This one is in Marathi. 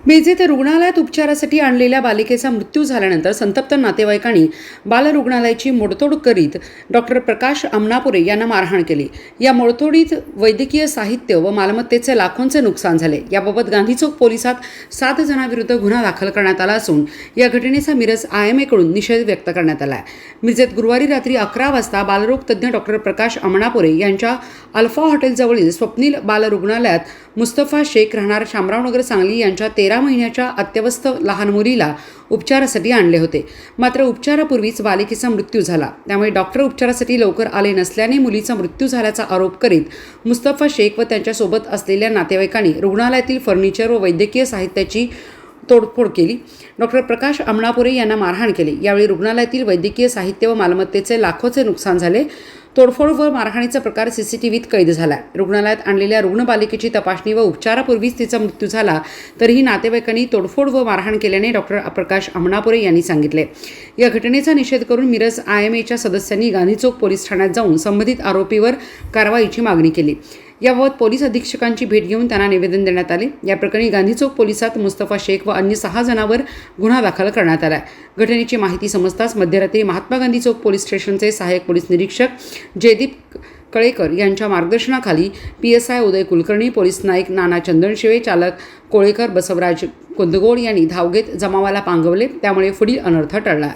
बेजे ते रुग्णालयात उपचारासाठी आणलेल्या बालिकेचा मृत्यू झाल्यानंतर संतप्त नातेवाईकांनी बालरुग्णालयाची मोडतोड करीत डॉक्टर प्रकाश अमनापुरे यांना मारहाण केली। या मोडतोडीत वैद्यकीय साहित्य व मालमत्तेचे लाखोंचे नुकसान झाले। याबाबत गांधी चौक पोलिसात 7 जणांविरुद्ध गुन्हा दाखल करण्यात आला असून या घटनेचा मिरज IMA कडून निषेध व्यक्त करण्यात आला आहे। मिरजेत गुरुवारी रात्री 11 वाजता बालरोग तज्ज्ञ डॉक्टर प्रकाश अमनापुरे यांच्या अल्फा हॉटेलजवळील स्वप्नील बालरुग्णालयात मुस्तफा शेख राहणार शामरावनगर सांगली यांच्या 13 महिन्याच्या अत्यवस्थ लहान मुलीला उपचारासाठी आणले होते। मात्र उपचारापूर्वीच बालिकेचा मृत्यू झाला। त्यामुळे डॉक्टर उपचारासाठी लवकर आले नसल्याने मुलीचा मृत्यू झाल्याचा आरोप करीत मुस्तफा शेख व त्यांच्यासोबत असलेल्या नातेवाईकांनी रुग्णालयातील फर्निचर व वैद्यकीय साहित्याची तोडफोड केली। डॉक्टर प्रकाश अमनापुरे यांना मारहाण केली। यावेळी रुग्णालयातील वैद्यकीय साहित्य व मालमत्तेचे लाखोचे नुकसान झाले। तोडफोड व मारहाणीचा प्रकार CCTVत कैद झाला। रुग्णालयात आणलेल्या रुग्णबालिकेची तपासणी व उपचारापूर्वीच तिचा मृत्यू झाला तरीही नातेवाईकांनी तोडफोड व मारहाण केल्याने डॉक्टर प्रकाश अमनापुरे यांनी सांगितले। या घटनेचा निषेध करून मिरज IMAच्या सदस्यांनी गांधी चौक पोलीस ठाण्यात जाऊन संबंधित आरोपीवर कारवाईची मागणी केली। याबाबत पोलीस अधीक्षकांची भेट घेऊन त्यांना निवेदन देण्यात आले। या प्रकरणी गांधी चौक पोलिसात मुस्तफा शेख व अन्य 6 जणांवर गुन्हा दाखल करण्यात आला आहे। घटनेची माहिती समजताच मध्यरात्री महात्मा गांधी चौक पोलीस स्टेशनचे सहाय्यक पोलीस निरीक्षक जयदीप कळेकर यांच्या मार्गदर्शनाखाली PSI उदय कुलकर्णी, पोलीस नाईक नाना चंदनशिवे, चालक कोळेकर बसवराज कुंदगोड यांनी धाव घेत जमावाला पांगवले। त्यामुळे पुढील अनर्थ टळला।